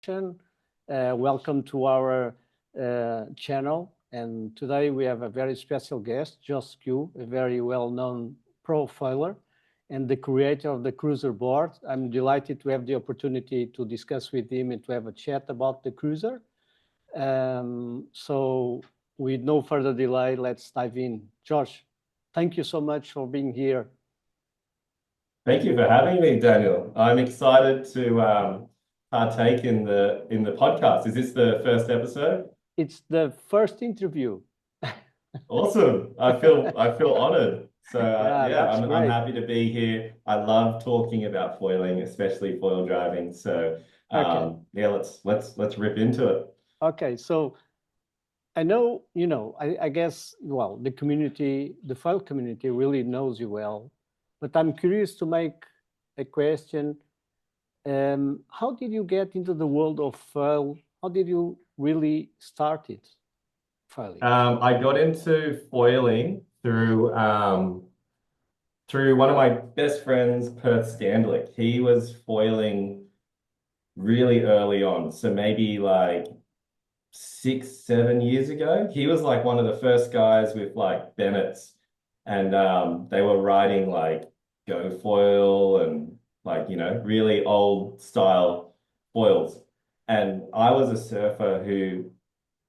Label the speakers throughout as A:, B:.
A: Welcome to our channel. And today we have a very special guest, Josh Q, a very well-known profiler and the creator of the Kruzer board. I'm delighted to have the opportunity to discuss with him and to have a chat about the Kruzer. So with no further delay, let's dive in. Josh, thank you so much for being here.
B: Thank you for having me, Daniel. I'm excited to partake in the podcast. Is this the first episode?
A: It's the first interview.
B: Awesome. I feel honored. So
A: Yeah,
B: yeah,
A: that's
B: I'm
A: great.
B: happy to be here. I love talking about foiling, especially foil driving. So
A: Okay.
B: yeah, let's rip into it.
A: Okay. So I know, I guess, well, the community, the file community really knows you well, but I'm curious to make a question. How did you get into the world of file? How did you really start it, filing?
B: I got into foiling through one of my best friends, Perth Standlick. He was foiling really early on, so maybe like 6, 7 years ago. He was like one of the first guys with like Bennett's, and they were riding like Go foil and like really old style foils. And I was a surfer who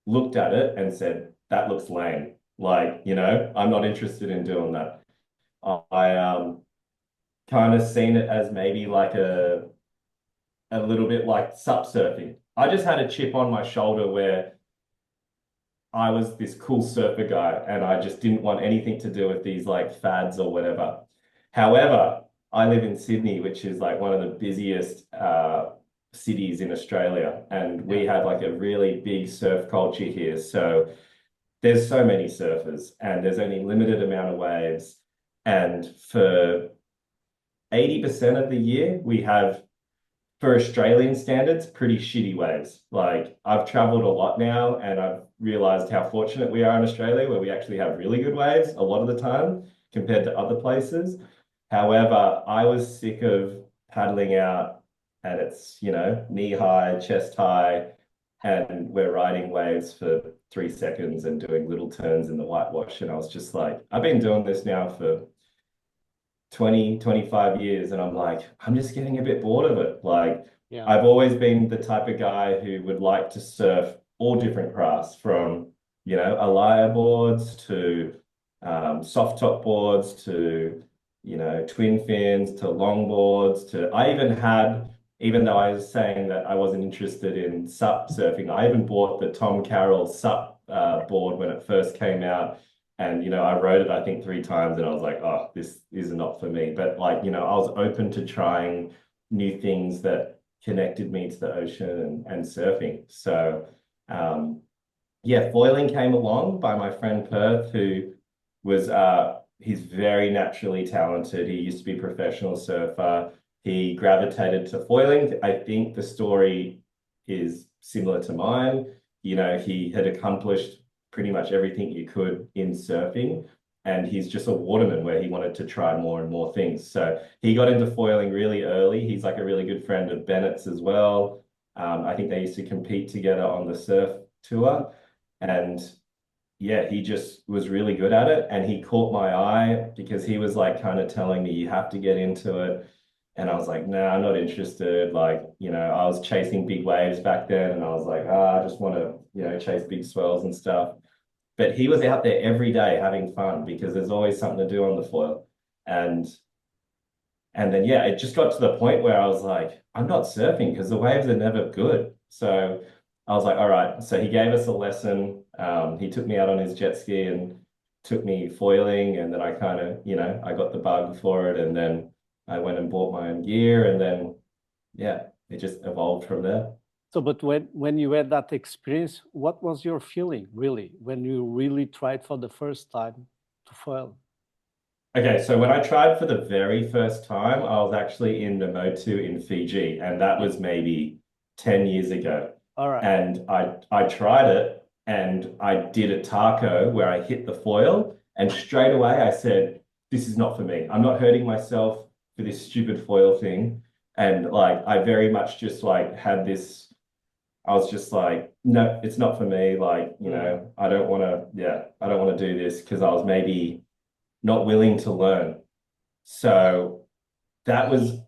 B: looked at it and said, "That looks lame. Like, I'm not interested in doing that." I kind of seen it as maybe like a little bit like sup surfing. I just had a chip on my shoulder where I was this cool surfer guy and I just didn't want anything to do with these like fads or whatever. However, I live in Sydney, which is like one of the busiest cities in Australia, and
A: Yeah.
B: we have like a really big surf culture here. So there's so many surfers and there's only limited amount of waves. And for 80% of the year, we have, for Australian standards, pretty shitty waves. Like I've traveled a lot now and I've realized how fortunate we are in Australia where we actually have really good waves a lot of the time compared to other places. However, I was sick of paddling out and it's, knee high, chest high, and we're riding waves for 3 seconds and doing little turns in the whitewash. And I was just like, I've been doing this now for 20, 25 years, and I'm like, I'm just getting a bit bored of it. Like,
A: Yeah.
B: I've always been the type of guy who would like to surf all different crafts from, Alaya boards to soft top boards to, twin fins to long boards to, I even had, even though I was saying that I wasn't interested in SUP surfing, I even bought the Tom Carroll SUP board when it first came out. And, I rode it, I think, 3 times and I was like, oh, this is not for me. But like, I was open to trying new things that connected me to the ocean and surfing. So, yeah, foiling came along by my friend Perth, who was, he's very naturally talented. He used to be a professional surfer. He gravitated to foiling. I think the story is similar to mine. He had accomplished pretty much everything you could in surfing. And he's just a waterman where he wanted to try more and more things. So he got into foiling really early. He's like a really good friend of Bennett's as well. I think they used to compete together on the surf tour. And yeah, he just was really good at it. And he caught my eye because he was like kind of telling me, you have to get into it. And I was like, nah, I'm not interested. Like, I was chasing big waves back then and I was like, I just want to, chase big swells and stuff. But he was out there every day having fun because there's always something to do on the foil. And and then yeah, it just got to the point where I was like, I'm not surfing because the waves are never good. So I was like, all right. So he gave us a lesson. He took me out on his jet ski and took me foiling, and then I kind of, I got the bug for it, and then I went and bought my own gear, and then yeah, it just evolved from there.
A: So, but when you had that experience, what was your feeling really when you really tried for the first time to foil?
B: Okay, so when I tried for the very first time, I was actually in Namotu in Fiji, and that
A: Yeah.
B: was maybe 10 years ago.
A: All right.
B: And I tried it and I did a taco where I hit the foil, and straight away I said, this is not for me. I'm not hurting myself for this stupid foil thing. And like I very much just like had this I was just like, no, it's not for me. Like,
A: Mm.
B: I don't want to, yeah, I don't want to do this because I was maybe not willing to learn. So that was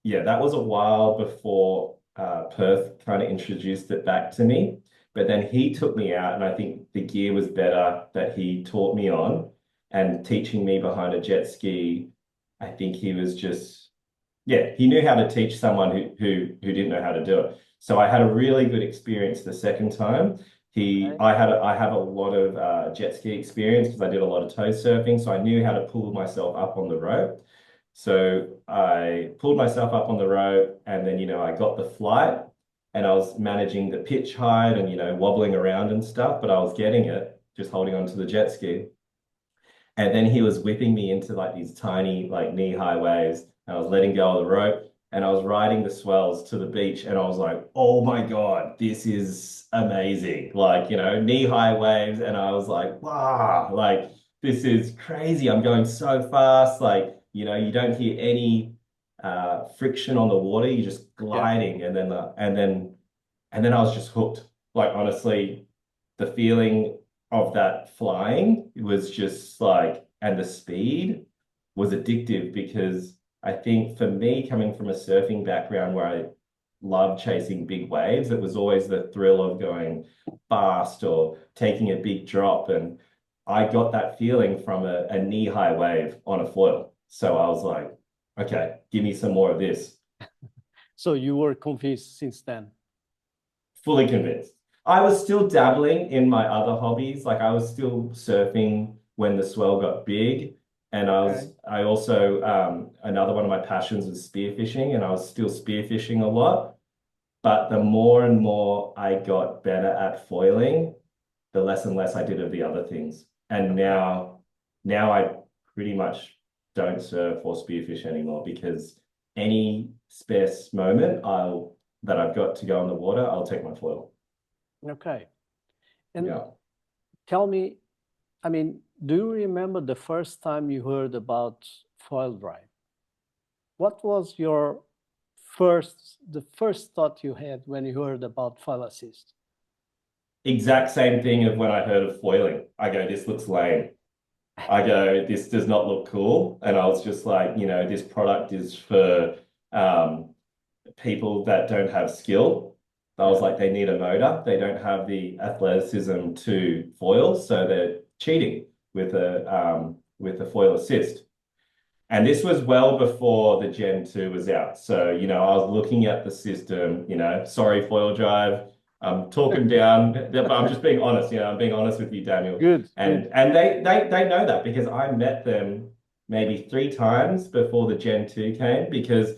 B: yeah, that was a while before Perth kind of introduced it back to me. But then he took me out, and I think the gear was better that he taught me on, and teaching me behind a jet ski. I think he was just, yeah, he knew how to teach someone who didn't know how to do it. So I had a really good experience the second time.
A: Okay.
B: I have a lot of jet ski experience because I did a lot of tow surfing, so I knew how to pull myself up on the rope. So I pulled myself up on the rope, and then I got the flight, and I was managing the pitch height and wobbling around and stuff, but I was getting it just holding onto the jet ski. And then he was whipping me into like these tiny, like knee-high waves. And I was letting go of the rope and I was riding the swells to the beach. And I was like, oh my God, this is amazing. Like, knee-high waves. And I was like, wow, like this is crazy. I'm going so fast. Like, you don't hear any friction on the water. You're just
A: Yeah.
B: gliding. And then I was just hooked. Like honestly, the feeling of that flying was just like, and the speed was addictive because I think for me, coming from a surfing background where I love chasing big waves, it was always the thrill of going fast or taking a big drop. And I got that feeling from a knee-high wave on a foil. So I was like, okay, give me some more of this.
A: So you were convinced since then.
B: Fully convinced. I was still dabbling in my other hobbies. Like I was still surfing when the swell got big. And
A: Okay.
B: I also, another one of my passions was spearfishing, and I was still spearfishing a lot. But the more and more I got better at foiling, the less and less I did of the other things. And
A: Okay.
B: now I pretty much don't surf or spearfish anymore because any spare moment that I've got to go in the water, I'll take my foil.
A: Okay. And
B: Yeah.
A: tell me, I mean, do you remember the first time you heard about foil drive? What was the first thought you had when you heard about foil assist?
B: Exact same thing of when I heard of foiling. I go, this looks lame. I go, this does not look cool. And I was just like, this product is for um, people that don't have skill. I was
A: Yeah.
B: like, they need a motor. They don't have the athleticism to foil, so they're cheating with a foil assist. And this was well before the Gen 2 was out. So, I was looking at the system, sorry, foil drive. I'm talking down, but I'm just being honest, I'm being honest with you, Daniel.
A: Good, good.
B: And they know that because I met them maybe 3 times before the Gen 2 came because,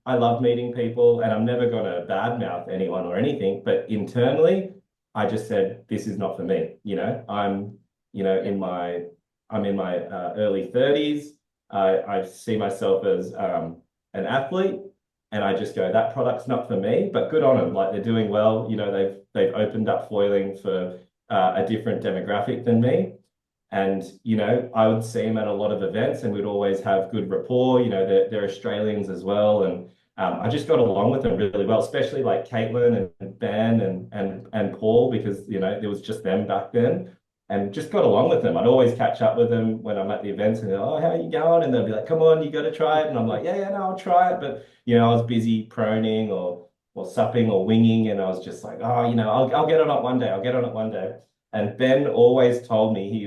B: I love meeting people and I'm never gonna badmouth anyone or anything. But internally, I just said, this is not for me. You know,
A: Yeah.
B: in my I'm in my early 30s. I see myself as an athlete, and I just go, that product's not for me. But good on them, like they're doing well. They've opened up foiling for a different demographic than me. And I would see them at a lot of events, and we'd always have good rapport. They're Australians as well, and I just got along with them really well, especially like Caitlin and Ben and Paul, because there was just them back then and just got along with them. I'd always catch up with them when I'm at the events and they're, oh, how are you going? And they'll be like, come on, you got to try it. And I'm like, yeah, yeah, no, I'll try it. But, I was busy proning or supping or winging. And I was just like, oh, I'll get on it one day. I'll get on it one day. And Ben always told me, he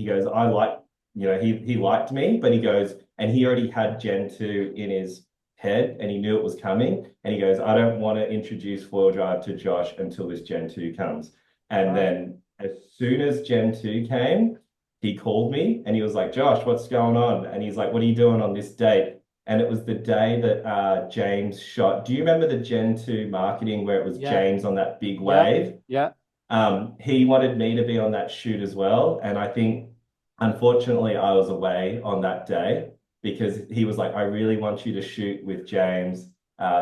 B: goes, I like, he liked me, but he goes, and he already had Gen 2 in his head and he knew it was coming. And he goes, I don't want to introduce foil drive to Josh until this Gen 2 comes. And
A: Right.
B: then as soon as Gen 2 came, he called me and he was like, Josh, what's going on? And he's like, what are you doing on this date? And it was the day that James shot. Do you remember the Gen 2 marketing where it was
A: Yeah.
B: James on that big
A: Yeah.
B: wave?
A: Yeah.
B: He wanted me to be on that shoot as well. And I think, unfortunately, I was away on that day because he was like, I really want you to shoot with James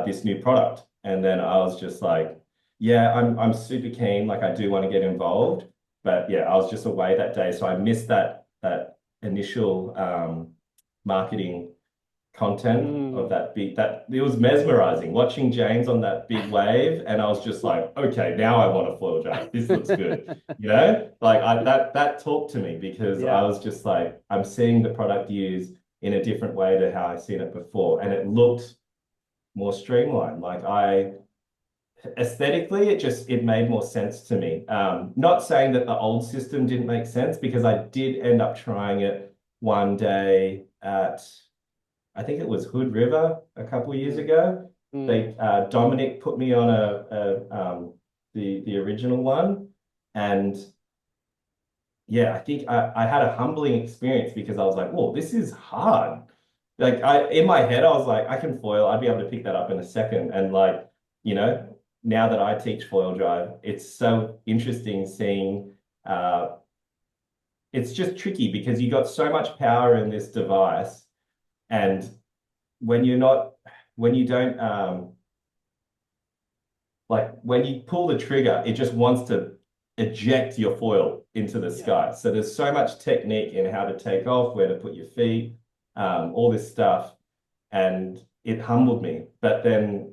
B: this new product. And then I was just like, yeah, I'm super keen. Like I do want to get involved. But yeah, I was just away that day. So I missed that initial marketing content of
A: Mm,
B: that big, that it was mesmerizing watching James on that big wave. And I was just like, okay, now I want a foil drive. This looks good. Like that talked to me because I
A: yeah.
B: was just like, I'm seeing the product used in a different way to how I've seen it before. And it looked more streamlined. Like I aesthetically, it made more sense to me. Not saying that the old system didn't make sense because I did end up trying it one day at I think it was Hood River a couple of years
A: Mm,
B: ago.
A: mm.
B: They Dominic put me on the original one, and yeah, I think I had a humbling experience because I was like, "Whoa, this is hard." Like I in my head, I was like, "I can foil. I'd be able to pick that up in a second." And like, you know, now that I teach foil drive, it's so interesting seeing. It's just tricky because you got so much power in this device, and when you're not, when you don't, like when you pull the trigger, it just wants to eject your foil into the
A: Yeah.
B: sky. So there's so much technique in how to take off, where to put your feet, all this stuff, and it humbled me. But then,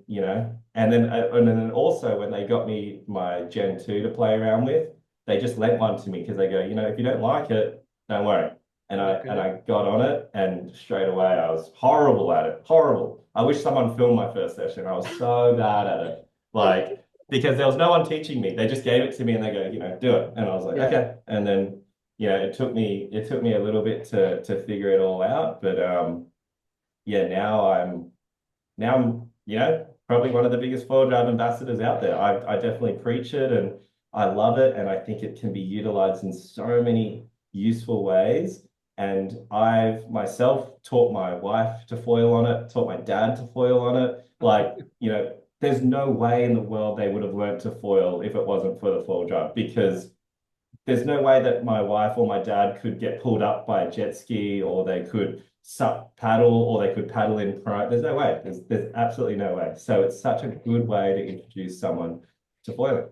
B: and then also when they got me my Gen 2 to play around with, they just lent one to me because they go, if you don't like it, don't worry. And
A: Okay.
B: I got on it, and straight away I was horrible at it. Horrible. I wish someone filmed my first session. I was so bad at it. Like, because there was no one teaching me. They just gave it to me and they go, do it. And I was like,
A: Yeah.
B: okay. And then, it took me a little bit to figure it all out. But yeah, now I'm probably one of the biggest foil drive ambassadors out there. I definitely preach it and I love it, and I think it can be utilized in so many useful ways. And I've myself taught my wife to foil on it, taught my dad to foil on it. Like, there's no way in the world they would have learned to foil if it wasn't for the foil drive, because there's no way that my wife or my dad could get pulled up by a jet ski, or they could sup paddle, or they could paddle in pro. There's no way. There's absolutely no way. So it's such a good way to introduce someone to foiling.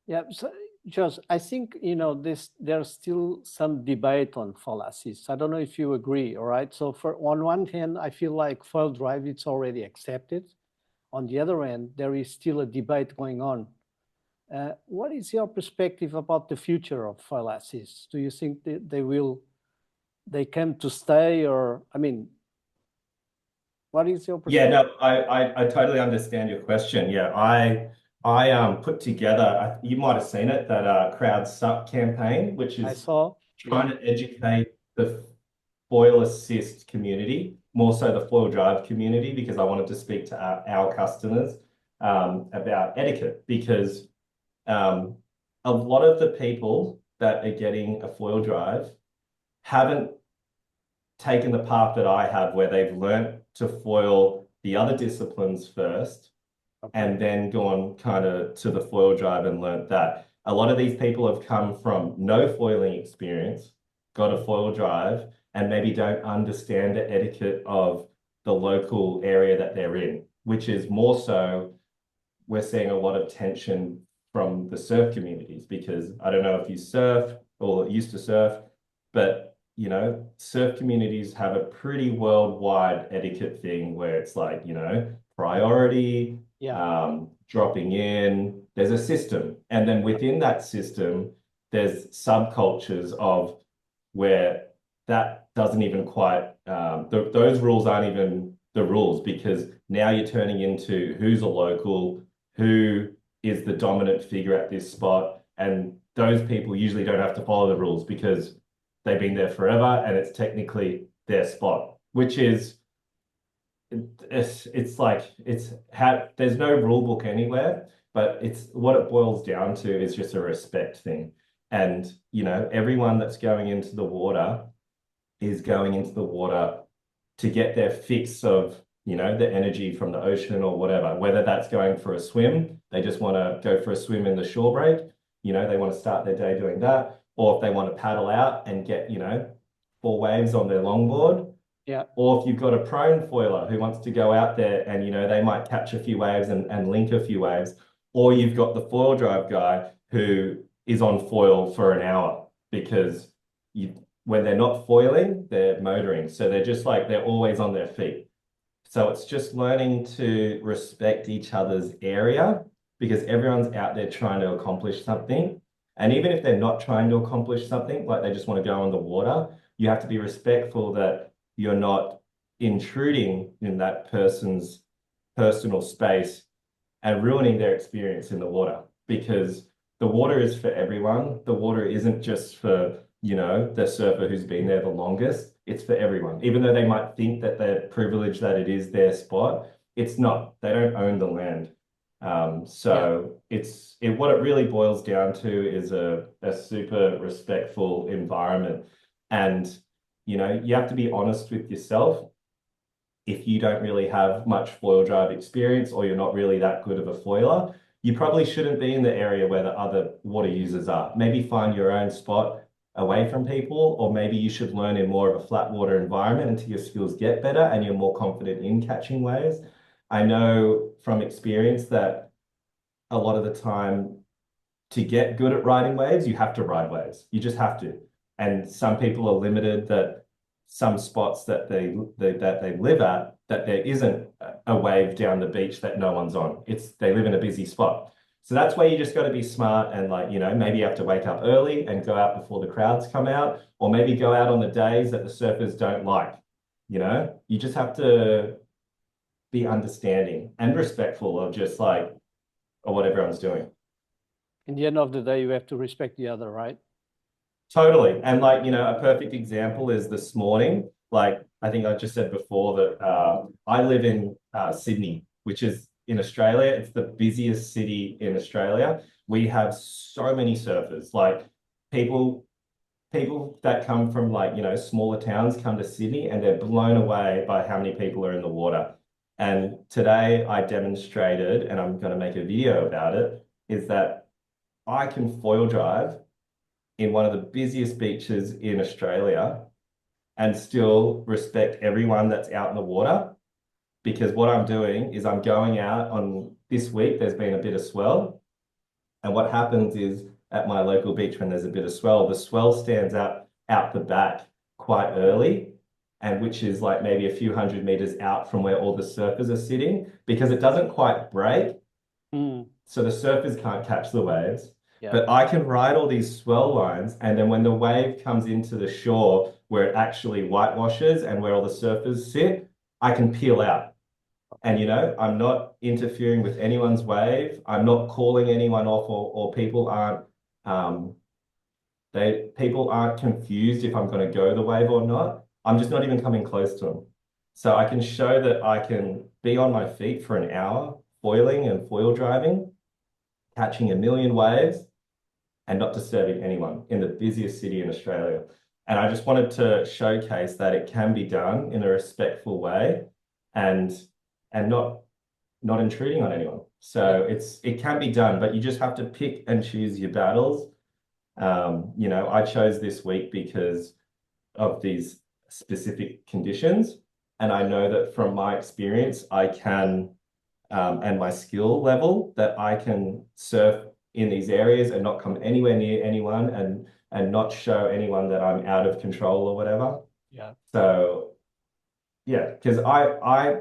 A: Yeah. So, Josh, I think, there's still some debate on fallacies. I don't know if you agree, all right? So on one hand, I feel like foil drive, it's already accepted. On the other end, there is still a debate going on. What is your perspective about the future of fallacies? Do you think they come to stay, or, I mean, what is your
B: Yeah,
A: perspective?
B: no, I totally understand your question. Yeah, I put together, you might have seen it, that Crowd Suck campaign, which
A: I
B: is
A: saw, yeah.
B: trying to educate the foil assist community, more so the foil drive community, because I wanted to speak to our customers about etiquette, because um, a lot of the people that are getting a foil drive haven't taken the path that I have, where they've learnt to foil the other disciplines first and
A: Okay.
B: then gone kind of to the foil drive and learnt that. A lot of these people have come from no foiling experience, got a foil drive, and maybe don't understand the etiquette of the local area that they're in, which is more so we're seeing a lot of tension from the surf communities, because I don't know if you surf or used to surf, but surf communities have a pretty worldwide etiquette thing where it's like, priority,
A: Yeah.
B: dropping in, there's a system. And then within that system, there's subcultures of where that doesn't even quite, those rules aren't even the rules, because now you're turning into who's a local, who is the dominant figure at this spot. And those people usually don't have to follow the rules because they've been there forever and it's technically their spot, which is it's like there's no rule book anywhere, but it's what it boils down to is just a respect thing. And everyone that's going into the water is going into the water to get their fix of, the energy from the ocean or whatever, whether that's going for a swim, they just want to go for a swim in the shore break, they want to start their day doing that, or if they want to paddle out and get, 4 waves on their longboard,
A: Yeah.
B: or if you've got a prone foiler who wants to go out there and, they might catch a few waves and link a few waves, or you've got the foil drive guy who is on foil for an hour because when they're not foiling, they're motoring. So they're just like, they're always on their feet. So it's just learning to respect each other's area because everyone's out there trying to accomplish something. And even if they're not trying to accomplish something, like they just want to go on the water, you have to be respectful that you're not intruding in that person's personal space and ruining their experience in the water because the water is for everyone. The water isn't just for, the surfer who's been there the longest. It's for everyone. Even though they might think that they're privileged that it is their spot, it's not. They don't own the land. So what it really boils down to is a super respectful environment. And, you have to be honest with yourself. If you don't really have much foil drive experience or you're not really that good of a foiler, you probably shouldn't be in the area where the other water users are. Maybe find your own spot away from people, or maybe you should learn in more of a flat water environment until your skills get better and you're more confident in catching waves. I know from experience that a lot of the time to get good at riding waves, you have to ride waves. You just have to. And some people are limited that some spots that they live at, that there isn't a wave down the beach that no one's on. They live in a busy spot. So that's where you just got to be smart and maybe you have to wake up early and go out before the crowds come out, or maybe go out on the days that the surfers don't like. You just have to be understanding and respectful of just of what everyone's doing.
A: In the end of the day, you have to respect the other, right?
B: Totally. And a perfect example is this morning. I think I just said before that I live in Sydney, which is in Australia. It's the busiest city in Australia. We have so many surfers. People that come from smaller towns come to Sydney and they're blown away by how many people are in the water. And today I demonstrated, and I'm going to make a video about it, is that I can foil drive in one of the busiest beaches in Australia and still respect everyone that's out in the water. Because what I'm doing is I'm going out on this week, there's been a bit of swell. And what happens is at my local beach, when there's a bit of swell, the swell stands out the back quite early, and which is maybe a few hundred meters out from where all the surfers are sitting, because it doesn't quite break. So the surfers can't catch the waves. Yeah. But I can ride all these swell lines, and then when the wave comes into the shore where it actually whitewashes and where all the surfers sit, I can peel out. And I'm not interfering with anyone's wave. I'm not calling anyone off, or people aren't confused if I'm going to go the wave or not. I'm just not even coming close to them. So I can show that I can be on my feet for an hour, foiling and foil driving, catching a million waves, and not disturbing anyone in the busiest city in Australia. And I just wanted to showcase that it can be done in a respectful way and not intruding on anyone. So it can be done, but you just have to pick and choose your battles. I chose this week because of these specific conditions. And I know that from my experience, I can, and my skill level, that I can surf in these areas and not come anywhere near anyone and not show anyone that I'm out of control or whatever.
A: Yeah.
B: So yeah, because I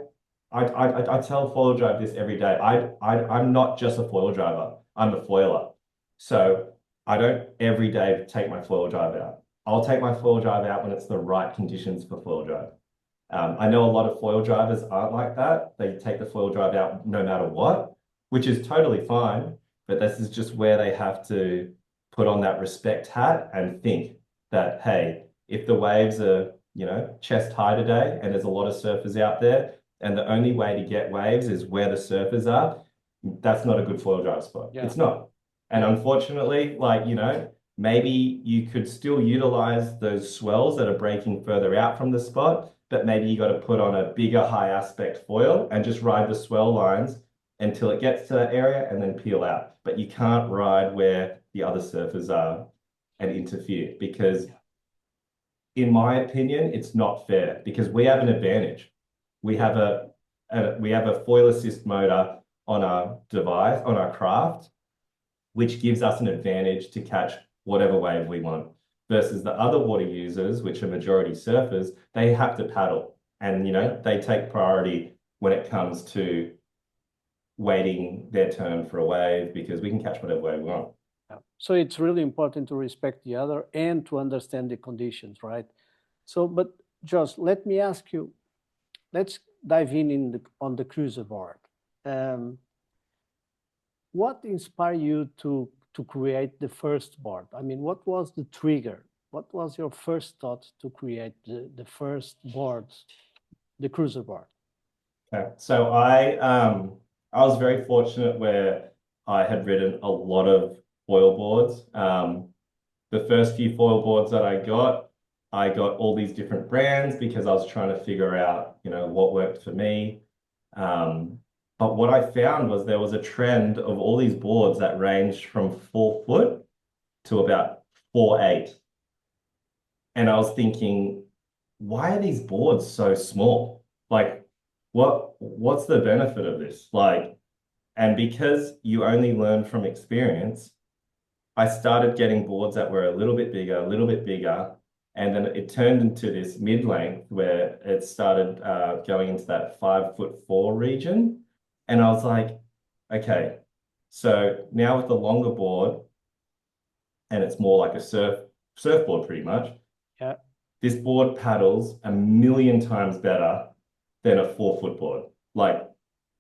B: tell foil drive this every day. I'm not just a foil driver. I'm a foiler. So I don't every day take my foil drive out. I'll take my foil drive out when it's the right conditions for foil drive. I know a lot of foil drivers aren't like that. They take the foil drive out no matter what, which is totally fine. But this is just where they have to put on that respect hat and think that, hey, if the waves are, chest high today and there's a lot of surfers out there and the only way to get waves is where the surfers are, that's not a good foil drive spot. Yeah. It's not. And unfortunately, maybe you could still utilize those swells that are breaking further out from the spot, but maybe you got to put on a bigger high aspect foil and just ride the swell lines until it gets to that area and then peel out. But you can't ride where the other surfers are and interfere, because in my opinion, it's not fair, because we have an advantage. We have a foil assist motor on our device, on our craft, which gives us an advantage to catch whatever wave we want. versus the other water users, which are majority surfers, they have to paddle. And, they take priority when it comes to waiting their turn for a wave because we can catch whatever wave we want.
A: Yeah. So it's really important to respect the other and to understand the conditions, right? So, but Josh, let me ask you, let's dive on the Kruzer board. What inspired you to create the first board? I mean, what was the trigger? What was your first thought to create the first board, the Kruzer board?
B: Okay. So I was very fortunate where I had ridden a lot of foil boards. The first few foil boards that I got all these different brands because I was trying to figure out, what worked for me. But what I found was there was a trend of all these boards that ranged from 4 foot to about 4'8". And I was thinking, why are these boards so small? Like, what's the benefit of this? Like, and because you only learn from experience, I started getting boards that were a little bit bigger, and then it turned into this mid-length where it started going into that 5'4" region. And I was like, okay, so now with the longer board, and it's more like a surfboard pretty much,
A: Yeah.
B: this board paddles a million times better than a 4 foot board, like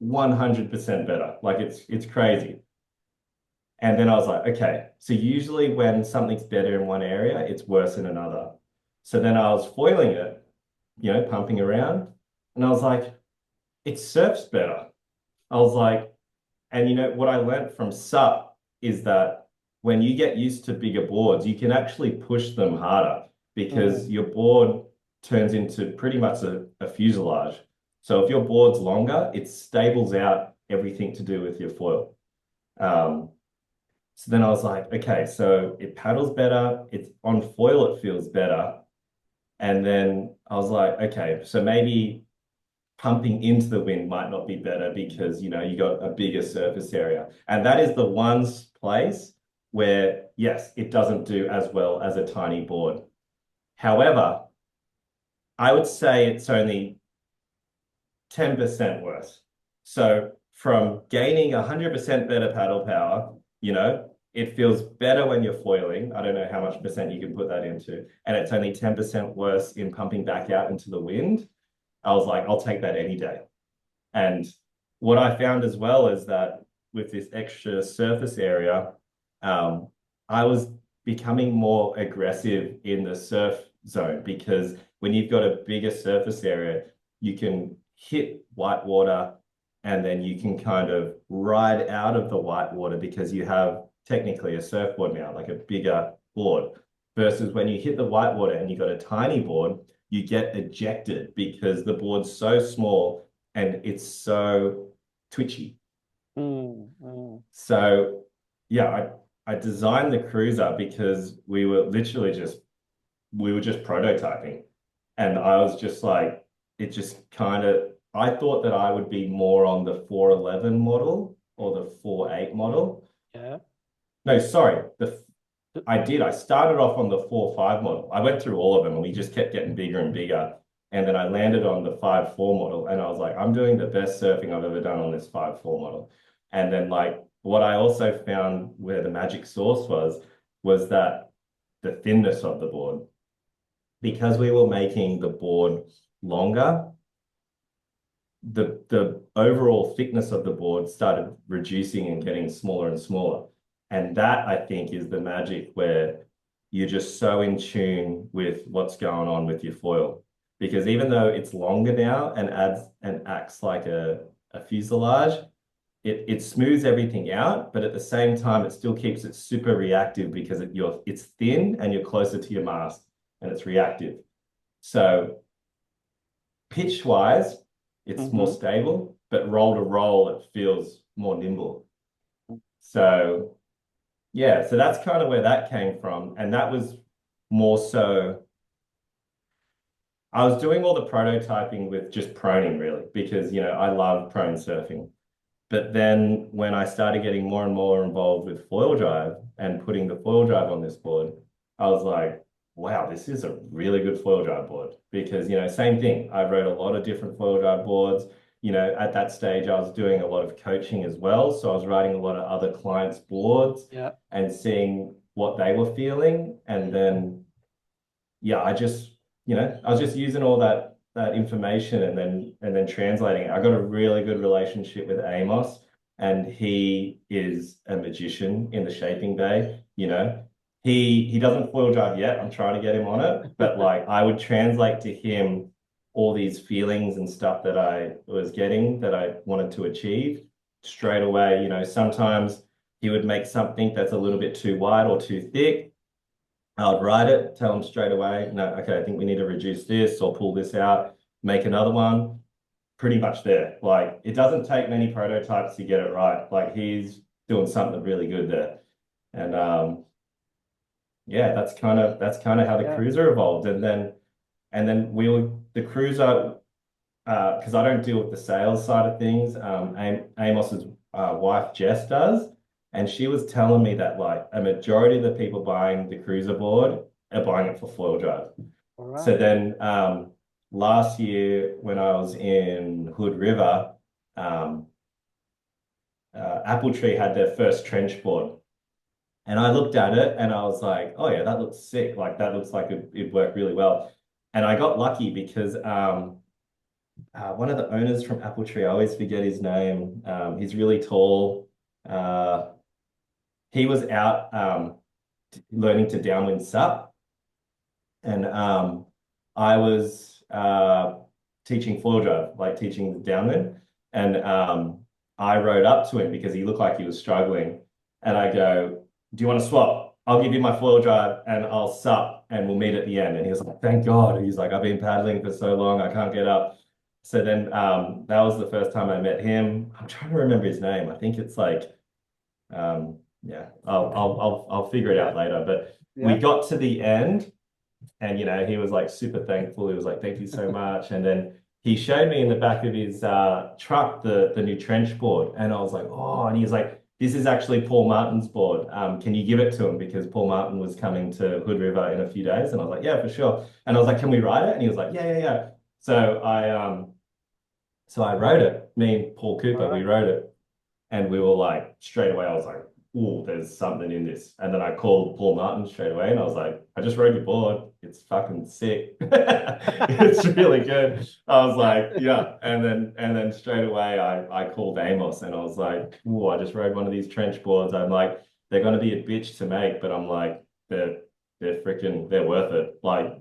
B: 100% better. Like it's crazy. And then I was like, okay, so usually when something's better in one area, it's worse in another. So then I was foiling it, pumping around, and I was like, it surfs better. I was like, and what I learned from SUP is that when you get used to bigger boards, you can actually push them harder because your board turns into pretty much a fuselage. So if your board's longer, it stables out everything to do with your foil. So then I was like, okay, so it paddles better. It's on foil, it feels better. And then I was like, okay, so maybe pumping into the wind might not be better because, you got a bigger surface area. And that is the one place where, yes, it doesn't do as well as a tiny board. However, I would say it's only 10% worse. So from gaining 100% better paddle power, it feels better when you're foiling. I don't know how much percent you can put that into. And it's only 10% worse in pumping back out into the wind. I was like, I'll take that any day. And what I found as well is that with this extra surface area, I was becoming more aggressive in the surf zone because when you've got a bigger surface area, you can hit white water and then you can kind of ride out of the white water because you have technically a surfboard now, like a bigger board. Versus when you hit the white water and you got a tiny board, you get ejected because the board's so small and it's so twitchy. So yeah, I designed the Kruzer because we were just prototyping. And I was just like, it just kind of, I thought that I would be more on the 411 model or the 4.8 model.
A: Yeah.
B: No, sorry. I started off on the 4.5 model. I went through all of them and we just kept getting bigger and bigger. And then I landed on the 5.4 model and I was like, I'm doing the best surfing I've ever done on this 5.4 model. And then like what I also found where the magic sauce was that the thinness of the board. Because we were making the board longer, the overall thickness of the board started reducing and getting smaller and smaller. And that I think is the magic where you're just so in tune with what's going on with your foil. Because even though it's longer now and acts like a fuselage, it smooths everything out, but at the same time, it still keeps it super reactive because it's thin and you're closer to your mast and it's reactive. So pitch wise, it's more stable, but roll to roll, it feels more nimble. So yeah, so that's kind of where that came from. And that was more so, I was doing all the prototyping with just proning really, because, I love prone surfing. But then when I started getting more and more involved with foil drive and putting the foil drive on this board, I was like, wow, this is a really good foil drive board because, same thing. I wrote a lot of different foil drive boards. At that stage, I was doing a lot of coaching as well. So I was writing a lot of other clients' boards
A: Yeah.
B: and seeing what they were feeling. And then, yeah, I was just using all that information and then translating it. I got a really good relationship with Amos, and he is a magician in the shaping bay. He doesn't foil drive yet. I'm trying to get him on it, but like I would translate to him all these feelings and stuff that I was getting that I wanted to achieve straight away. Sometimes he would make something that's a little bit too wide or too thick. I would write it, tell them straight away, no, okay, I think we need to reduce this or pull this out, make another one. Pretty much there. Like it doesn't take many prototypes to get it right. Like he's doing something really good there. And yeah, that's kind of how the
A: Yeah.
B: Kruzer evolved. And then the Kruzer, because I don't deal with the sales side of things. Amos's wife Jess does, and she was telling me that like a majority of the people buying the Kruzer board are buying it for foil drive.
A: All
B: So
A: right.
B: then last year when I was in Hood River, um, Apple Tree had their first trench board. And I looked at it and I was like, oh yeah, that looks sick. Like that looks like it'd work really well. And I got lucky because one of the owners from Apple Tree, I always forget his name. He's really tall. Uh, he was out learning to downwind sup, and I was teaching foil drive, like teaching downwind, and I rode up to him because he looked like he was struggling, and I go, "Do you want to swap? I'll give you my foil drive and I'll sup, and we'll meet at the end." And he was like, "Thank God." He's like, "I've been paddling for so long, I can't get up." So then that was the first time I met him. I'm trying to remember his name. I think it's like yeah, I'll figure it
A: Yeah.
B: out later. But we
A: Yeah.
B: got to the end and he was like super thankful. He was like, "Thank you so much." And then he showed me in the back of his truck the new trench board. And I was like, "Oh," and he was like, "This is actually Paul Martin's board. Can you give it to him?" Because Paul Martin was coming to Hood River in a few days. And I was like, "Yeah, for sure." And I was like, "Can we ride it?" And he was like, "Yeah, yeah, yeah." So I wrote it. Me and Paul
A: All
B: Cooper, we
A: right.
B: wrote it. And we were like, straight away, I was like, "Oh, there's something in this." And then I called Paul Martin straight away and I was like, "I just wrote your board. It's fucking sick." It's really good. I was like, "Yeah." And then straight away I called Amos and I was like, "Oh, I just wrote one of these trench boards." I'm like, "They're gonna be a bitch to make, but I'm like, they're worth it." Like,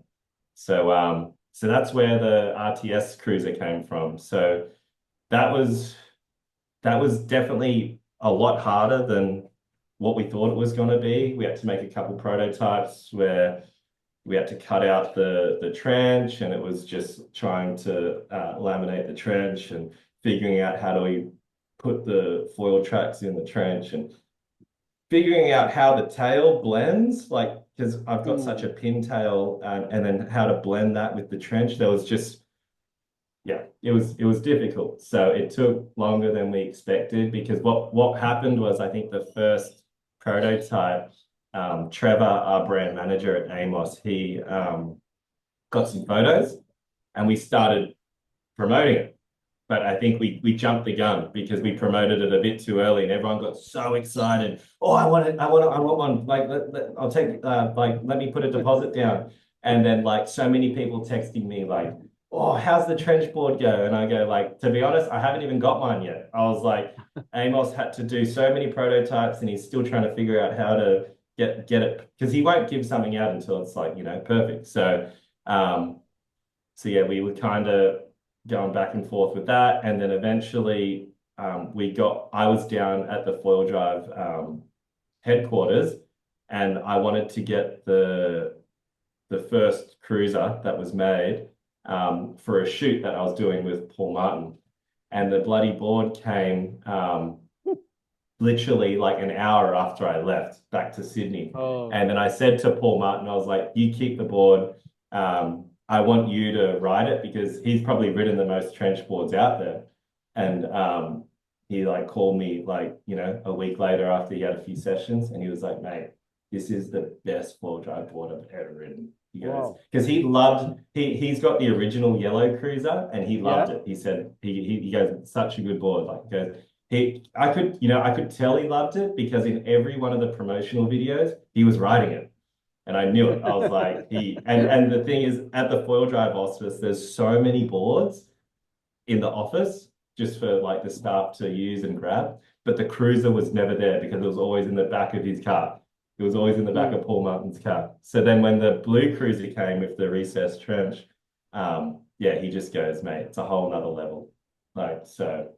B: so that's where the RTS Cruiser came from. So that was that was definitely a lot harder than what we thought it was going to be. We had to make a couple prototypes where we had to cut out the trench, and it was just trying to laminate the trench and figuring out how do we put the foil tracks in the trench and figuring out how the tail blends, like because I've got such a
A: Mm.
B: pintail, and then how to blend that with the trench. There was just yeah, it was difficult. So it took longer than we expected because what happened was I think the first prototype, Trevor, our brand manager at Amos, he got some photos and we started promoting it. But I think we jumped the gun because we promoted it a bit too early and everyone got so excited. "Oh, I want it, I want one. Like I'll take like let me put a deposit down." And then like so many people texting me like, "Oh, how's the trench board go?" And I go like, to be honest, I haven't even got mine yet. I was like, Amos had to do so many prototypes and he's still trying to figure out how to get it because he won't give something out until it's like, perfect. Um, so yeah, we were kind of going back and forth with that. And then eventually I was down at the Foil Drive headquarters and I wanted to get the first cruiser that was made for a shoot that I was doing with Paul Martin. And the bloody board came literally like an hour after I left back to Sydney.
A: Oh.
B: And then I said to Paul Martin, I was like, "You keep the board. I want you to ride it because he's probably ridden the most trench boards out there." And he like called me like, a week later after he had a few sessions and he was like, "Mate, this is the best four drive board I've ever ridden." He goes,
A: Wow.
B: because he's got the original yellow Kruzer and he loved
A: Yeah.
B: it. He said he goes, it's such a good board. Like he goes, I could tell he loved it because in every one of the promotional videos, he was riding it. And I knew it. I was like, and the thing is, at the foil drive office, there's so many boards in the office just for like the staff to use and grab. But the Kruzer was never there because it was always in the back of his car. It was always in the back
A: Mm.
B: of Paul Martin's car. So then when the blue Kruzer came with the recessed trench, yeah, he just goes, mate, it's a whole nother level. Like, so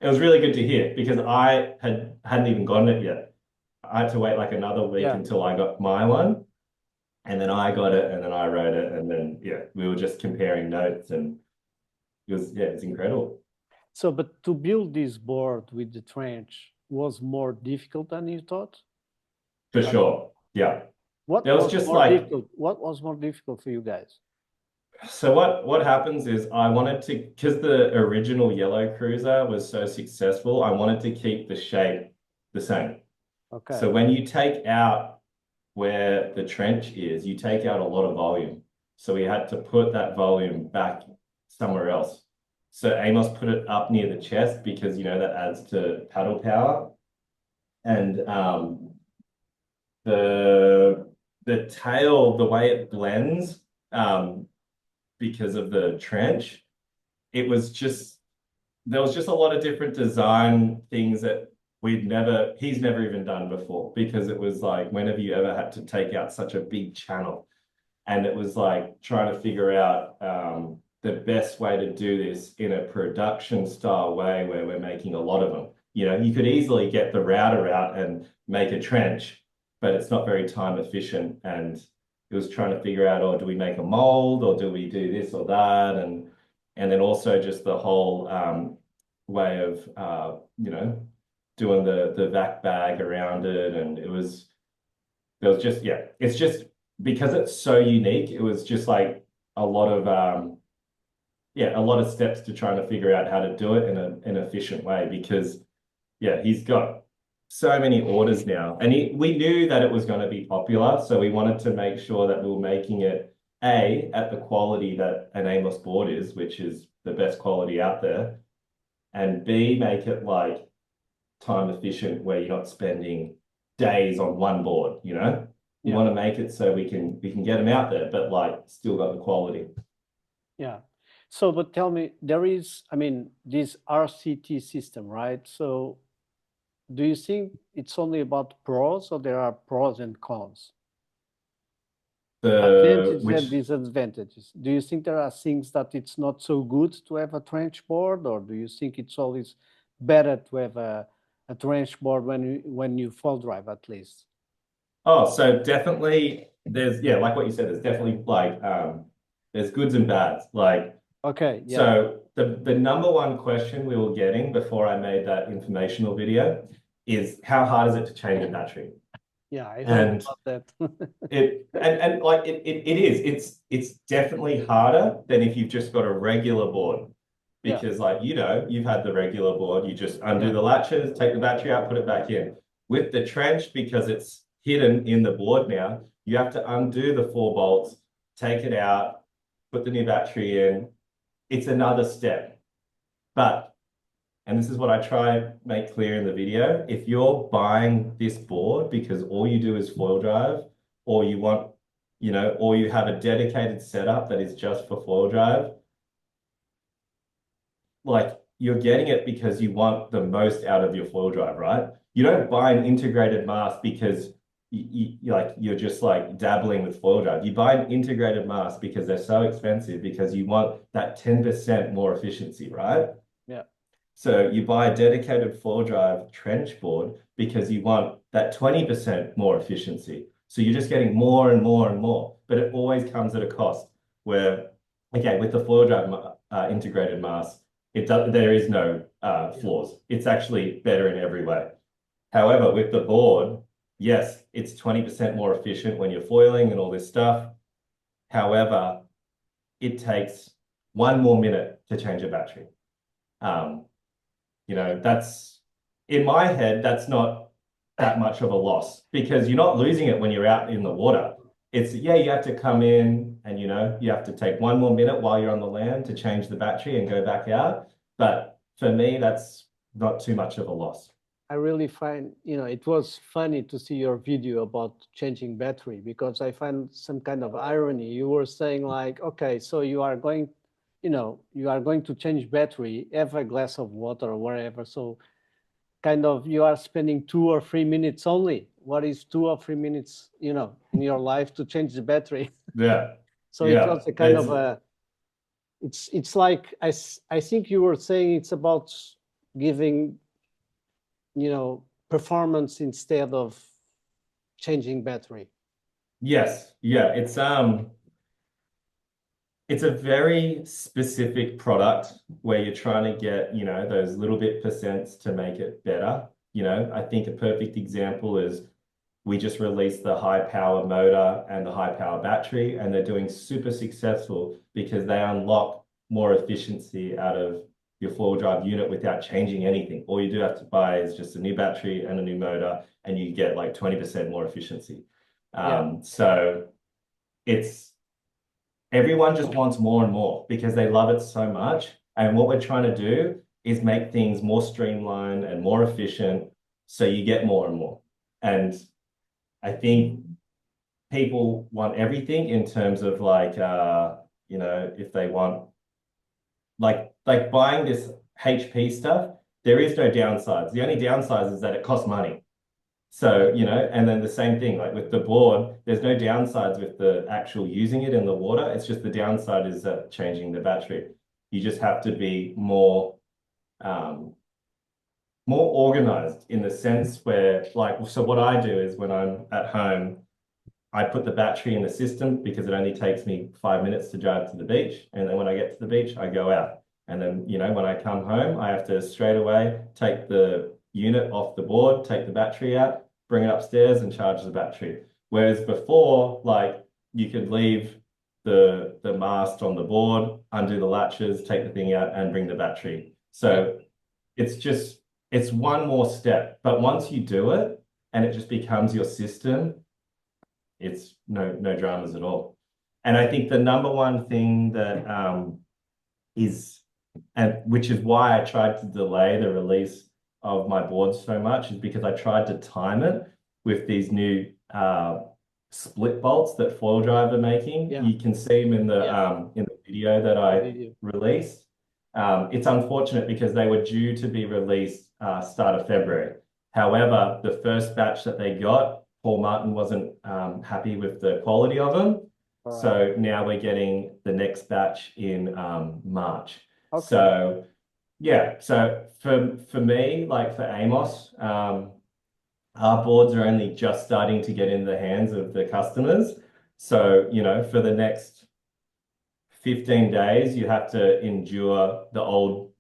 B: it was really good to hear because I hadn't even gotten it yet. I had to wait like another week
A: Yeah.
B: until I got my one. And then I got it and then I wrote it. And then, yeah, we were just comparing notes and it's incredible.
A: So, but to build this board with the trench was more difficult than you thought?
B: For
A: I mean,
B: sure. Yeah.
A: what
B: There was
A: was
B: just
A: more
B: like,
A: difficult? What was more difficult for you guys?
B: so what happens is I wanted to, because the original yellow Cruiser was so successful, I wanted to keep the shape the same. So
A: Okay.
B: when you take out where the trench is, you take out a lot of volume. So we had to put that volume back somewhere else. So Amos put it up near the chest because, that adds to paddle power. And the the tail, the way it blends, because of the trench, it was just there was just a lot of different design things that he's never even done before because it was like whenever you ever had to take out such a big channel and it was like trying to figure out the best way to do this in a production style way where we're making a lot of them. You could easily get the router out and make a trench, but it's not very time efficient. And it was trying to figure out, do we make a mold or do we do this or that? And then also just the whole way of doing the vac bag around it. And there was just, yeah, it's just because it's so unique, it was just like a lot of a lot of steps to trying to figure out how to do it in an efficient way because yeah, he's got so many orders now. And we knew that it was going to be popular, so we wanted to make sure that we were making it A, at the quality that an Amos board is, which is the best quality out there, and B, make it like time efficient where you're not spending days on one board, We
A: Yeah.
B: want to make it so we can get them out there, but like still got the quality.
A: Yeah. So, but tell me, there is, I mean, this RCT system, right? So, do you think it's only about pros or there are pros and cons?
B: The
A: Advantages and
B: which
A: disadvantages. Do you think there are things that it's not so good to have a trench board, or do you think it's always better to have a trench board when you fall drive at least?
B: Oh, so definitely there's like what you said, there's definitely like there's goods and bads. Like
A: Okay, yeah,
B: so the number one question we were getting before I made that informational video is how hard is it to change a battery?
A: yeah, I heard
B: And
A: about that.
B: and like it is. It's definitely harder than if you've just got a regular board.
A: Yeah,
B: Because like you've had the regular board, you just undo
A: yeah,
B: the latches, take the battery out, put it back in. With the trench, because it's hidden in the board now, you have to undo the 4 bolts, take it out, put the new battery in. It's another step. But, and this is what I try to make clear in the video, if you're buying this board because all you do is foil drive, or you want, or you have a dedicated setup that is just for foil drive, like you're getting it because you want the most out of your foil drive, right? You don't buy an integrated mask because you're just like dabbling with foil drive. You buy an integrated mask because they're so expensive because you want that 10% more efficiency, right?
A: yeah,
B: So you buy a dedicated foil drive trench board because you want that 20% more efficiency. So you're just getting more and more and more, but it always comes at a cost where, okay, with the foil drive integrated mask, there is no
A: yeah,
B: flaws. It's actually better in every way. However, with the board, yes, it's 20% more efficient when you're foiling and all this stuff. However, it takes 1 more minute to change a battery. Um, that's in my head, that's not that much of a loss because you're not losing it when you're out in the water. it's yeah, you have to come in and you have to take 1 more minute while you're on the land to change the battery and go back out. But for me, that's not too much of a loss.
A: I really find, it was funny to see your video about changing battery because I find some kind of irony. You were saying like, okay, so you are going to change battery, have a glass of water or wherever. So kind of you are spending 2 or 3 minutes only. What is 2 or 3 minutes, in your life to change the battery?
B: Yeah.
A: So it
B: Yeah.
A: was a kind of it's like, I think you were saying it's about giving, performance instead of changing battery.
B: Yes. Yeah. It's a very specific product where you're trying to get, those little bit percents to make it better. I think a perfect example is we just released the high power motor and the high power battery, and they're doing super successful because they unlock more efficiency out of your four-wheel drive unit without changing anything. All you do have to buy is just a new battery and a new motor, and you get like 20% more efficiency.
A: Yeah.
B: So it's everyone just wants more and more because they love it so much. And what we're trying to do is make things more streamlined and more efficient so you get more and more. And I think people want everything in terms of like if they want like buying this HP stuff, there is no downsides. The only downside is that it costs money. So, and then the same thing, like with the board, there's no downsides with the actual using it in the water. It's just the downside is that changing the battery. You just have to be um, more organized in the sense where, like, so what I do is when I'm at home, I put the battery in the system because it only takes me 5 minutes to drive to the beach. And then when I get to the beach, I go out. And then, when I come home, I have to straight away take the unit off the board, take the battery out, bring it upstairs and charge the battery. Whereas before, like you could leave the mast on the board, undo the latches, take the thing out and bring the battery. So it's one more step. But once you do it and it just becomes your system, it's no dramas at all. And I think the number one thing that is, and which is why I tried to delay the release of my boards so much, is because I tried to time it with these new split bolts that Foil Drive are making.
A: Yeah.
B: You can see them in the video that I released. It's unfortunate because they were due to be released start of February. However, the first batch that they got, Paul Martin wasn't happy with the quality of them.
A: All right.
B: So now we're getting the next batch in March.
A: Okay.
B: So yeah, so for me, like for Amos, our boards are only just starting to get in the hands of the customers. So, for the next 15 days, you have to endure the old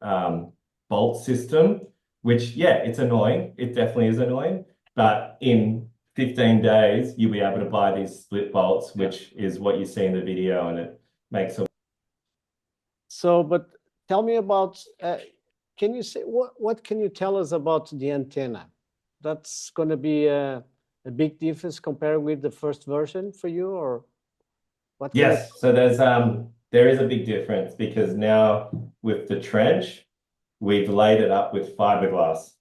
B: bolt system, which, yeah, it's annoying. It definitely is annoying. But in 15 days, you'll be able to buy these split bolts, which is what you see in the video, and it makes a.
A: So, but tell me about, can you say, what can you tell us about the antenna? That's going to be a big difference compared with the first version for you, or what?
B: Yes, so there is a big difference because now with the trench, we've laid it up with fiberglass.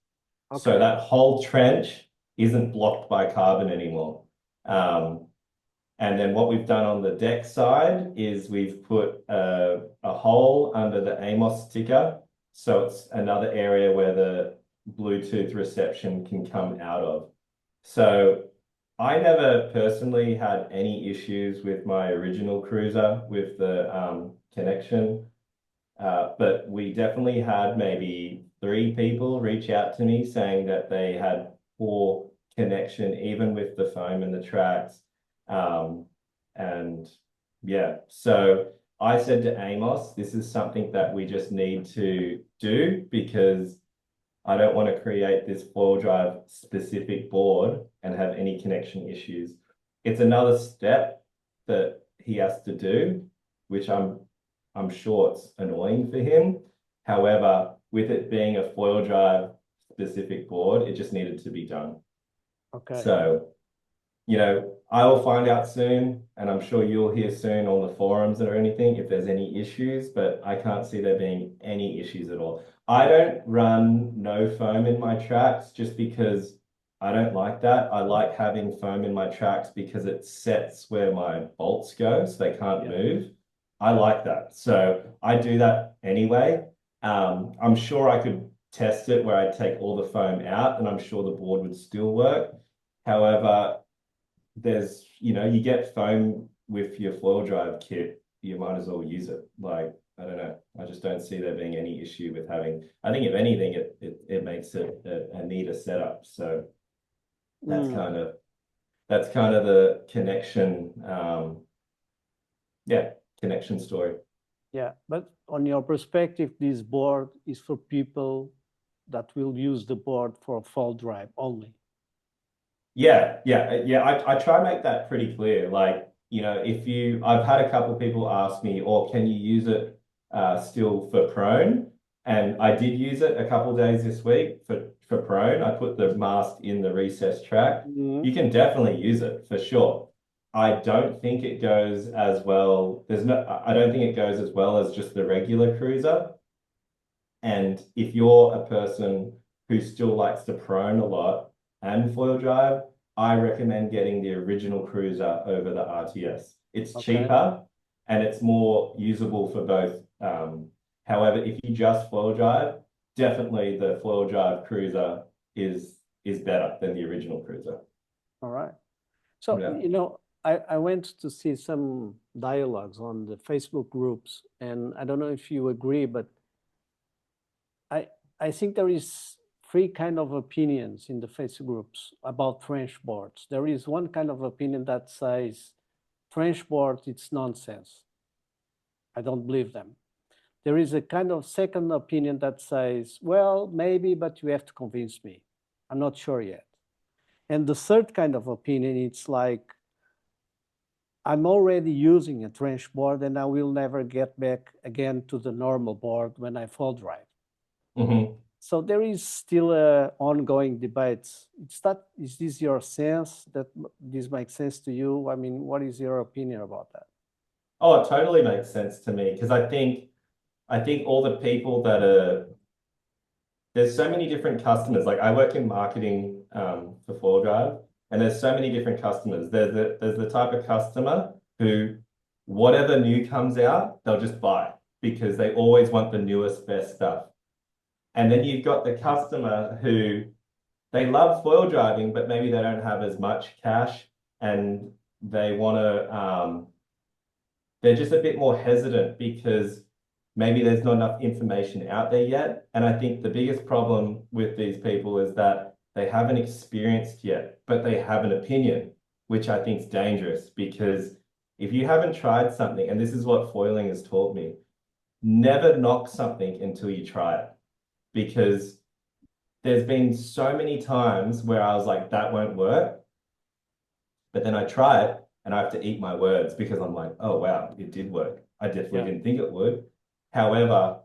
B: So
A: Okay.
B: that whole trench isn't blocked by carbon anymore. And then what we've done on the deck side is we've put a hole under the Amos sticker. So it's another area where the Bluetooth reception can come out of. So I never personally had any issues with my original Kruzer with the connection. But we definitely had maybe 3 people reach out to me saying that they had poor connection, even with the foam and the tracks. And yeah, so I said to Amos, this is something that we just need to do because I don't want to create this foil drive specific board and have any connection issues. It's another step that he has to do, which I'm sure it's annoying for him. However, with it being a foil drive specific board, it just needed to be done.
A: Okay.
B: So I'll find out soon, and I'm sure you'll hear soon on the forums or anything if there's any issues, but I can't see there being any issues at all. I don't run no foam in my tracks just because I don't like that. I like having foam in my tracks because it sets where my bolts go so they can't
A: Yeah.
B: move. I like that. So I do that anyway. I'm sure I could test it where I take all the foam out and I'm sure the board would still work. However, you get foam with your foil drive kit, you might as well use it. Like, I don't know. I just don't see there being any issue with having, I think if anything, it makes it a neater setup. So that's
A: Mm,
B: kind of that's kind of the connection, yeah, connection story.
A: yeah. But on your perspective, this board is for people that will use the board for fall drive only.
B: Yeah. I try and make that pretty clear. Like, I've had a couple of people ask me, or can you use it still for prone? And I did use it a couple of days this week for prone. I put the mast in the recessed track.
A: Mhm.
B: You can definitely use it for sure. I don't think it goes as well. I don't think it goes as well as just the regular cruiser. And if you're a person who still likes to prone a lot and foil drive, I recommend getting the original Cruiser over the RTS. It's
A: Okay.
B: cheaper and it's more usable for both. However, if you just foil drive, definitely the foil drive Cruiser is better than the original Cruiser.
A: All right. So,
B: Yeah.
A: I went to see some dialogues on the Facebook groups, and I don't know if you agree, but I I think there is three kind of opinions in the Facebook groups about French boards. There is one kind of opinion that says French board it's nonsense. I don't believe them. There is a kind of second opinion that says, well, maybe, but you have to convince me. I'm not sure yet. And the third kind of opinion, it's like I'm already using a trench board and I will never get back again to the normal board when I fall drive.
B: Mhm.
A: So there is still a ongoing debate. Is this your sense that this makes sense to you? I mean, what is your opinion about that?
B: Oh, it totally makes sense to me because I think all the people that are there's so many different customers. Like I work in marketing for Four Drive, and there's so many different customers. There's the type of customer who whatever new comes out, they'll just buy because they always want the newest, best stuff. And then you've got the customer who they love foil driving, but maybe they don't have as much cash and they want to they're just a bit more hesitant because maybe there's not enough information out there yet. And I think the biggest problem with these people is that they haven't experienced yet, but they have an opinion, which I think is dangerous because if you haven't tried something, and this is what foiling has taught me, never knock something until you try it. Because there's been so many times where I was like, that won't work. But then I try it and I have to eat my words because I'm like, oh, wow, it did work. I definitely
A: Yeah.
B: didn't think it would. However,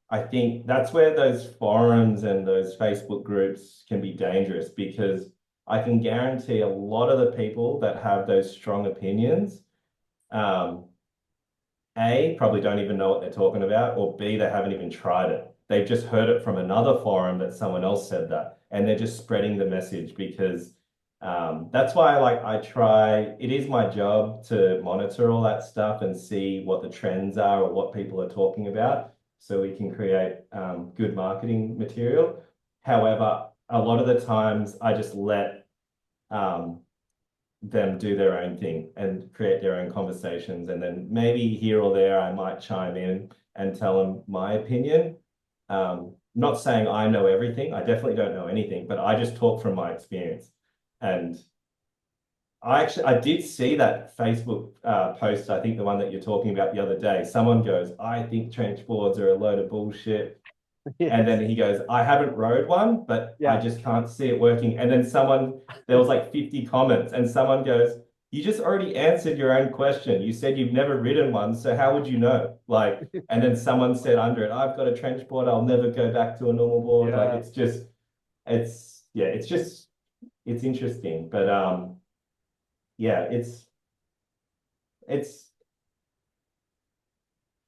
B: I think that's where those forums and those Facebook groups can be dangerous because I can guarantee a lot of the people that have those strong opinions, um, A, probably don't even know what they're talking about, or B, they haven't even tried it. They've just heard it from another forum that someone else said that, and they're just spreading the message because that's why I try, it is my job to monitor all that stuff and see what the trends are or what people are talking about so we can create good marketing material. However, a lot of the times I just let um, them do their own thing and create their own conversations. And then maybe here or there, I might chime in and tell them my opinion. Not saying I know everything. I definitely don't know anything, but I just talk from my experience. And I did see that Facebook post. I think the one that you're talking about the other day. Someone goes, "I think trench boards are a load of bullshit." And
A: Yes.
B: then he goes, I haven't rode one, but I
A: Yeah.
B: just can't see it working. And then there was like 50 comments, and someone goes, you just already answered your own question. You said you've never ridden one, so how would you know? Like, and then someone said under it, I've got a trench board, I'll never go back to a normal board. Like,
A: Yeah.
B: it's just, it's interesting. But yeah, it's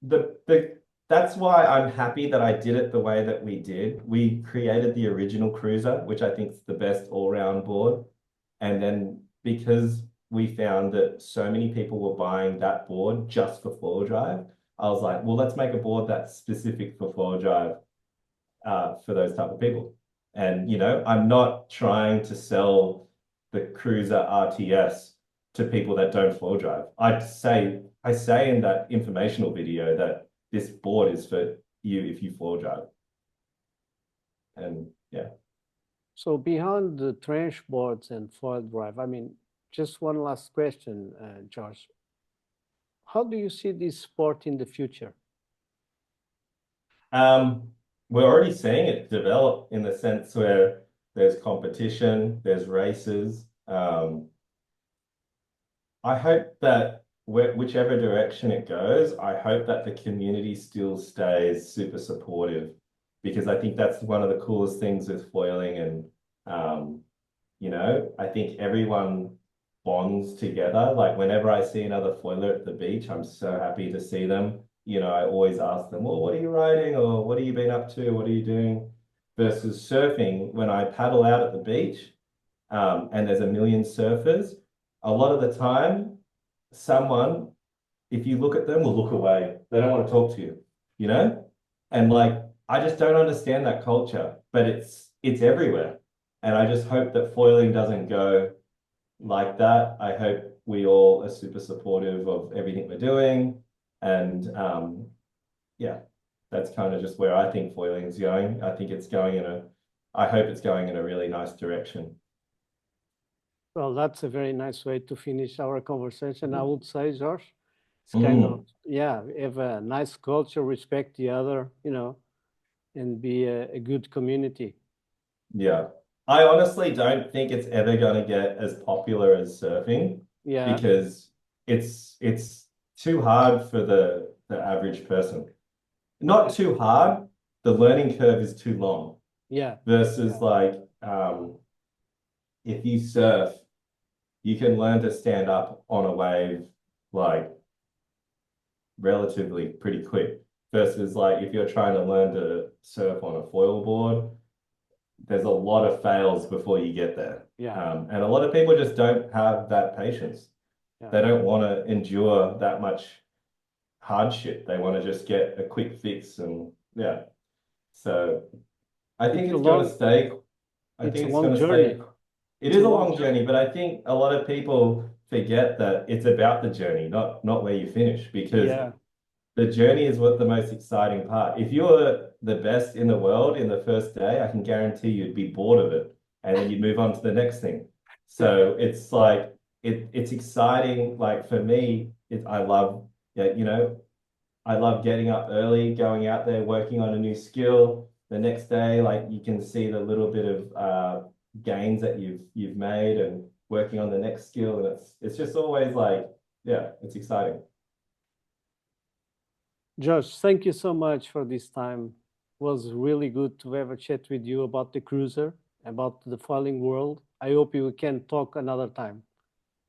B: the that's why I'm happy that I did it the way that we did. We created the original Kruzer, which I think is the best all-round board. And then because we found that so many people were buying that board just for four-wheel drive, I was like, well, let's make a board that's specific for four-wheel drive for those type of people. And I'm not trying to sell the Kruzer RTS to people that don't four-wheel drive. I say in that informational video that this board is for you if you four-wheel drive. And yeah.
A: So beyond the trench boards and foil drive, I mean, just one last question, Josh. How do you see this sport in the future?
B: We're already seeing it develop in the sense where there's competition, there's races. I hope that whichever direction it goes, I hope that the community still stays super supportive because I think that's one of the coolest things with foiling and I think everyone bonds together. Like whenever I see another foiler at the beach, I'm so happy to see them. I always ask them, well, what are you riding? Or what have you been up to? What are you doing? Versus surfing, when I paddle out at the beach, and there's a million surfers, a lot of the time, someone, if you look at them, will look away. They don't want to talk to you, you know? And like, I just don't understand that culture, but it's everywhere. And I just hope that foiling doesn't go like that. I hope we all are super supportive of everything we're doing. And yeah, that's kind of just where I think foiling is going. I hope it's going in a really nice direction.
A: Well, that's a very nice way to finish our conversation, I would say, Josh. It's kind of,
B: Mm,
A: yeah, have a nice culture, respect the other, and be a good community.
B: yeah. I honestly don't think it's ever going to get as popular as surfing
A: Yeah,
B: because it's too hard for the average person. Not too hard, the learning curve is too long
A: yeah,
B: versus like if you surf, you can learn to stand up on a wave like relatively pretty quick versus like if you're trying to learn to surf on a foil board, there's a lot of fails before you get there.
A: yeah,
B: And a lot of people just don't have that patience.
A: yeah.
B: They don't want to endure that much hardship. They want to just get a quick fix and yeah. So I think
A: It's a
B: it's going to
A: long,
B: stay. I
A: it's a
B: think it's
A: long
B: going to stay.
A: journey.
B: It
A: It's a
B: is a
A: long
B: long
A: journey.
B: journey, but I think a lot of people forget that it's about the journey, not where you finish, because
A: Yeah,
B: the journey is what the most exciting part. If you were the best in the world in the first day, I can guarantee you'd be bored of it, and then you'd move on to the next thing.
A: yeah.
B: So it's like it's exciting. Like for me, I love yeah, I love getting up early, going out there, working on a new skill. The next day, like you can see the little bit of gains that you've made and working on the next skill. And it's just always like, yeah, it's exciting.
A: Josh, thank you so much for this time. It was really good to have a chat with you about the cruiser, about the foiling world. I hope we can talk another time.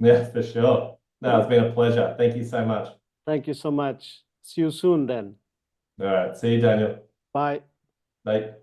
B: Yeah, for sure. No, it's been a pleasure. Thank you so much.
A: Thank you so much. See you soon then.
B: All right. See you, Daniel.
A: Bye.
B: Bye.